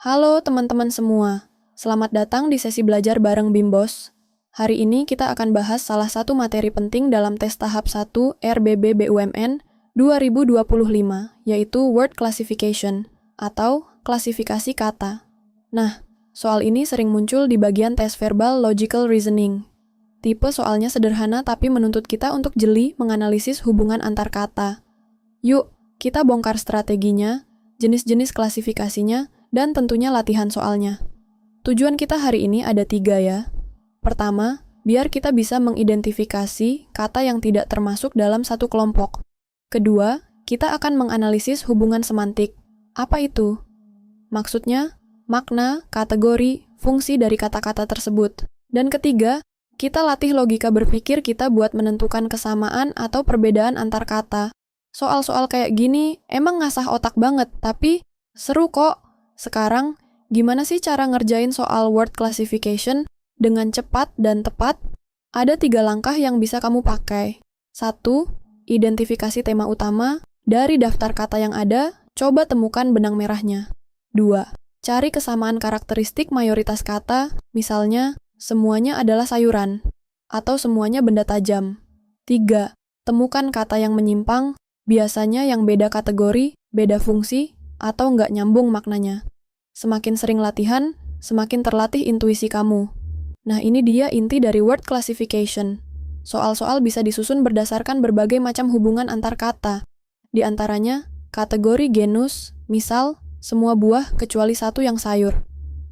Halo teman-teman semua, selamat datang di sesi belajar bareng Bimbos. Hari ini kita akan bahas salah satu materi penting dalam tes tahap 1 RBB BUMN 2025, yaitu Word Classification, atau klasifikasi kata. Nah, soal ini sering muncul di bagian tes verbal logical reasoning. Tipe soalnya sederhana tapi menuntut kita untuk jeli menganalisis hubungan antar kata. Yuk, kita bongkar strateginya, jenis-jenis klasifikasinya, dan tentunya latihan soalnya. Tujuan kita hari ini ada 3 ya. Pertama, biar kita bisa mengidentifikasi kata yang tidak termasuk dalam satu kelompok. Kedua, kita akan menganalisis hubungan semantik. Apa itu? Maksudnya, makna, kategori, fungsi dari kata-kata tersebut. Dan ketiga, kita latih logika berpikir kita buat menentukan kesamaan atau perbedaan antar kata. Soal-soal kayak gini emang ngasah otak banget, tapi seru kok. Sekarang, gimana sih cara ngerjain soal word classification dengan cepat dan tepat? Ada 3 langkah yang bisa kamu pakai. 1. Identifikasi tema utama. Dari daftar kata yang ada, coba temukan benang merahnya. 2. Cari kesamaan karakteristik mayoritas kata, misalnya, semuanya adalah sayuran, atau semuanya benda tajam. 3. Temukan kata yang menyimpang, biasanya yang beda kategori, beda fungsi, atau nggak nyambung maknanya. Semakin sering latihan, semakin terlatih intuisi kamu. Nah, ini dia inti dari word classification. Soal-soal bisa disusun berdasarkan berbagai macam hubungan antar kata. Di antaranya, kategori genus, misal, semua buah kecuali satu yang sayur.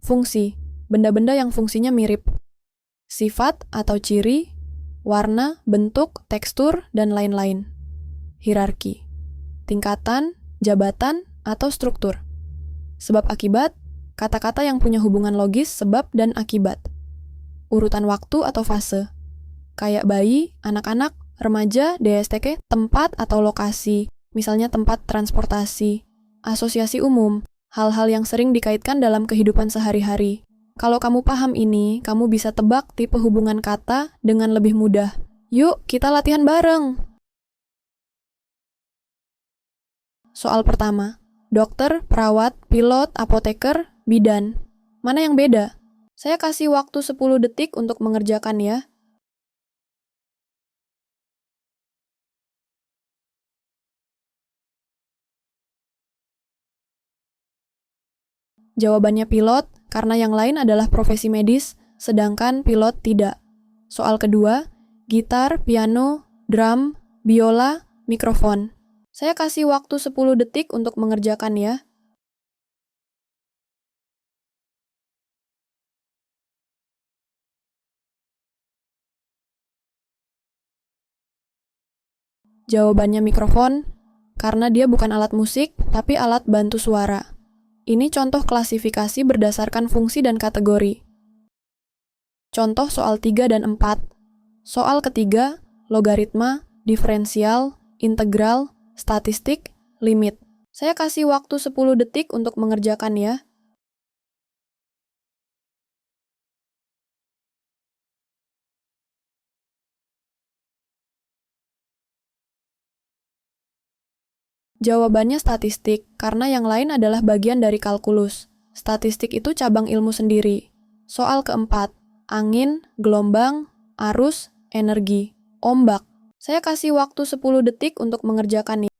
Fungsi, benda-benda yang fungsinya mirip. Sifat atau ciri, warna, bentuk, tekstur, dan lain-lain. Hierarki, tingkatan, jabatan, atau struktur. Sebab akibat, kata-kata yang punya hubungan logis sebab dan akibat. Urutan waktu atau fase, kayak bayi, anak-anak, remaja, DSTK, tempat atau lokasi, misalnya tempat transportasi. Asosiasi umum, hal-hal yang sering dikaitkan dalam kehidupan sehari-hari. Kalau kamu paham ini, kamu bisa tebak tipe hubungan kata dengan lebih mudah. Yuk, kita latihan bareng! Soal pertama. Dokter, perawat, pilot, apoteker, bidan. Mana yang beda? Saya kasih waktu 10 detik untuk mengerjakan ya. Jawabannya pilot, karena yang lain adalah profesi medis, sedangkan pilot tidak. Soal kedua, gitar, piano, drum, biola, mikrofon. Saya kasih waktu 10 detik untuk mengerjakan ya. Jawabannya mikrofon, karena dia bukan alat musik, tapi alat bantu suara. Ini contoh klasifikasi berdasarkan fungsi dan kategori. Contoh soal 3 dan 4. Soal ketiga, logaritma, diferensial, integral, statistik, limit. Saya kasih waktu 10 detik untuk mengerjakan ya. Jawabannya statistik, karena yang lain adalah bagian dari kalkulus. Statistik itu cabang ilmu sendiri. Soal keempat, angin, gelombang, arus, energi, ombak. Saya kasih waktu 10 detik untuk mengerjakan ya.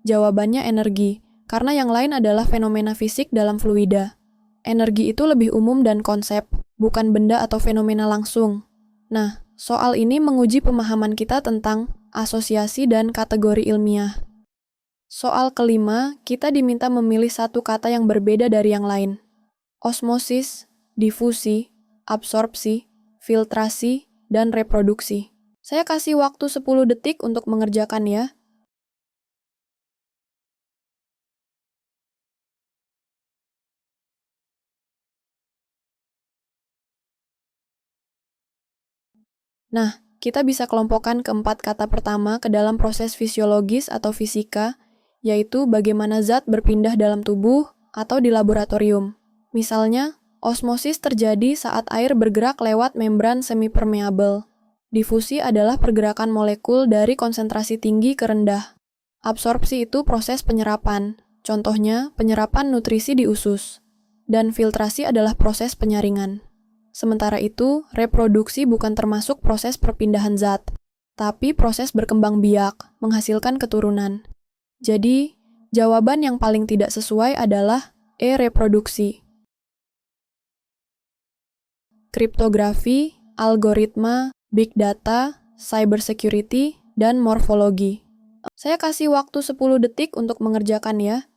Jawabannya energi, karena yang lain adalah fenomena fisik dalam fluida. Energi itu lebih umum dan konsep, bukan benda atau fenomena langsung. Nah, soal ini menguji pemahaman kita tentang asosiasi dan kategori ilmiah. Soal kelima, kita diminta memilih satu kata yang berbeda dari yang lain. Osmosis, difusi, absorpsi, filtrasi, dan reproduksi. Saya kasih waktu 10 detik untuk mengerjakan ya. Nah, kita bisa kelompokkan keempat kata pertama ke dalam proses fisiologis atau fisika, yaitu bagaimana zat berpindah dalam tubuh atau di laboratorium. Misalnya, Osmosis terjadi saat air bergerak lewat membran semipermeabel. Difusi adalah pergerakan molekul dari konsentrasi tinggi ke rendah. Absorpsi itu proses penyerapan, contohnya penyerapan nutrisi di usus. Dan filtrasi adalah proses penyaringan. Sementara itu, reproduksi bukan termasuk proses perpindahan zat, tapi proses berkembang biak, menghasilkan keturunan. Jadi, jawaban yang paling tidak sesuai adalah E. Reproduksi. Kriptografi, algoritma, big data, cybersecurity, dan morfologi. Saya kasih waktu 10 detik untuk mengerjakan ya.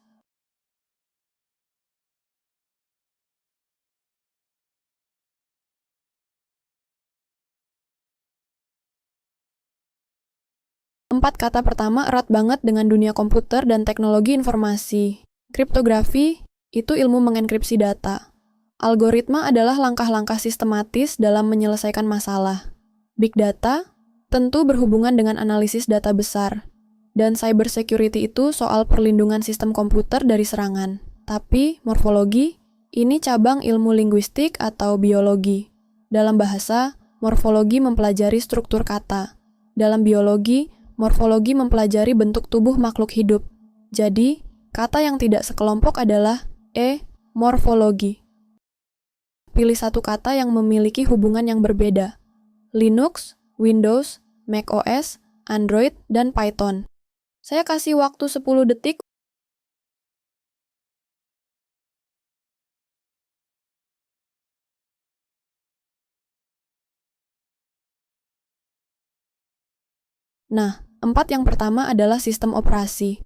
Empat kata pertama erat banget dengan dunia komputer dan teknologi informasi. Kriptografi itu ilmu mengenkripsi data. Algoritma adalah langkah-langkah sistematis dalam menyelesaikan masalah. Big data tentu berhubungan dengan analisis data besar. Dan cybersecurity itu soal perlindungan sistem komputer dari serangan. Tapi morfologi ini cabang ilmu linguistik atau biologi. Dalam bahasa, morfologi mempelajari struktur kata. Dalam biologi, morfologi mempelajari bentuk tubuh makhluk hidup. Jadi, kata yang tidak sekelompok adalah E. Morfologi. Pilih satu kata yang memiliki hubungan yang berbeda. Linux, Windows, macOS, Android, dan Python. Saya kasih waktu 10 detik. Nah, 4 yang pertama adalah sistem operasi.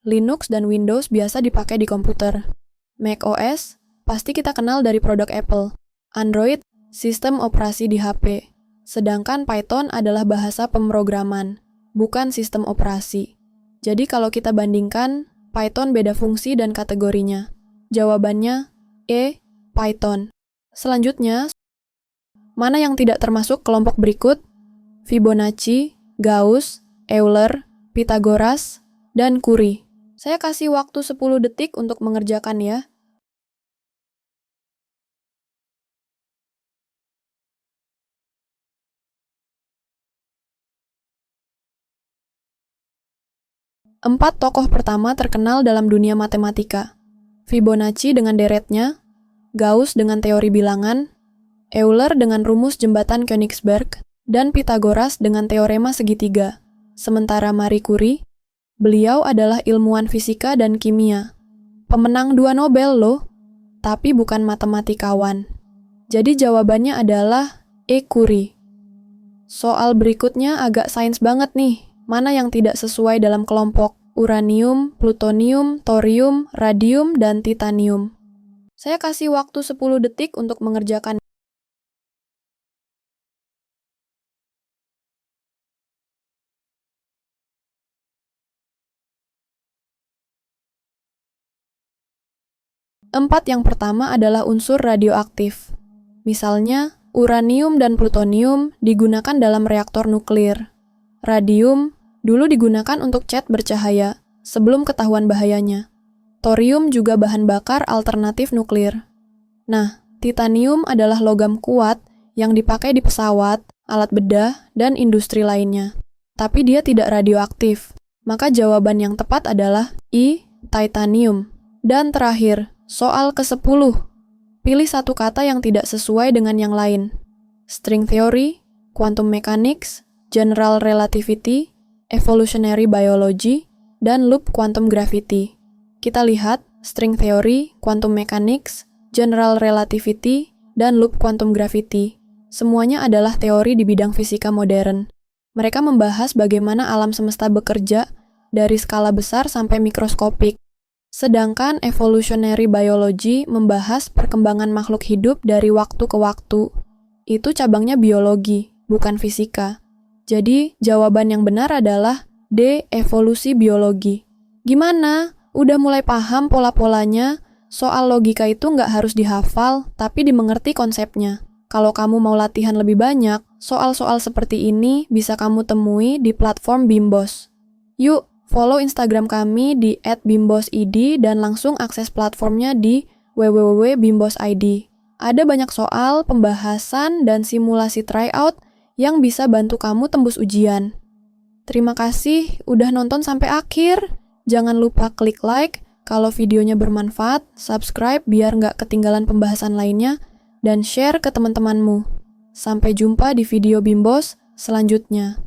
Linux dan Windows biasa dipakai di komputer. macOS pasti kita kenal dari produk Apple. Android, sistem operasi di HP. Sedangkan Python adalah bahasa pemrograman, bukan sistem operasi. Jadi kalau kita bandingkan, Python beda fungsi dan kategorinya. Jawabannya E. Python. Selanjutnya, mana yang tidak termasuk kelompok berikut? Fibonacci, Gauss, Euler, Pythagoras, dan Curie. Saya kasih waktu 10 detik untuk mengerjakan ya. Empat tokoh pertama terkenal dalam dunia matematika. Fibonacci dengan deretnya, Gauss dengan teori bilangan, Euler dengan rumus jembatan Königsberg, dan Pythagoras dengan teorema segitiga. Sementara Marie Curie, beliau adalah ilmuwan fisika dan kimia. Pemenang 2 Nobel loh, tapi bukan matematikawan. Jadi jawabannya adalah E. Curie. Soal berikutnya agak sains banget nih. Mana yang tidak sesuai dalam kelompok uranium, plutonium, thorium, radium, dan titanium. Saya kasih waktu 10 detik untuk mengerjakan. Empat yang pertama adalah unsur radioaktif. Misalnya, uranium dan plutonium digunakan dalam reaktor nuklir. Radium dulu digunakan untuk cat bercahaya, sebelum ketahuan bahayanya. Thorium juga bahan bakar alternatif nuklir. Nah, titanium adalah logam kuat yang dipakai di pesawat, alat bedah, dan industri lainnya. Tapi dia tidak radioaktif. Maka jawaban yang tepat adalah I. Titanium. Dan terakhir, soal ke-10. Pilih satu kata yang tidak sesuai dengan yang lain. String theory, quantum mechanics, general relativity, evolutionary biology, dan loop quantum gravity. Kita lihat string theory, quantum mechanics, general relativity, dan loop quantum gravity. Semuanya adalah teori di bidang fisika modern. Mereka membahas bagaimana alam semesta bekerja dari skala besar sampai mikroskopik. Sedangkan evolutionary biology membahas perkembangan makhluk hidup dari waktu ke waktu. Itu cabangnya biologi, bukan fisika. Jadi, jawaban yang benar adalah D. Evolusi biologi. Gimana? Udah mulai paham pola-polanya? Soal logika itu nggak harus dihafal, tapi dimengerti konsepnya. Kalau kamu mau latihan lebih banyak, soal-soal seperti ini bisa kamu temui di platform Bimbos. Yuk, follow Instagram kami di @bimbos_id dan langsung akses platformnya di www.bimbos.id. Ada banyak soal, pembahasan, dan simulasi tryout yang bisa bantu kamu tembus ujian. Terima kasih udah nonton sampai akhir. Jangan lupa klik like kalau videonya bermanfaat, subscribe biar nggak ketinggalan pembahasan lainnya, dan share ke teman-temanmu. Sampai jumpa di video Bimbos selanjutnya.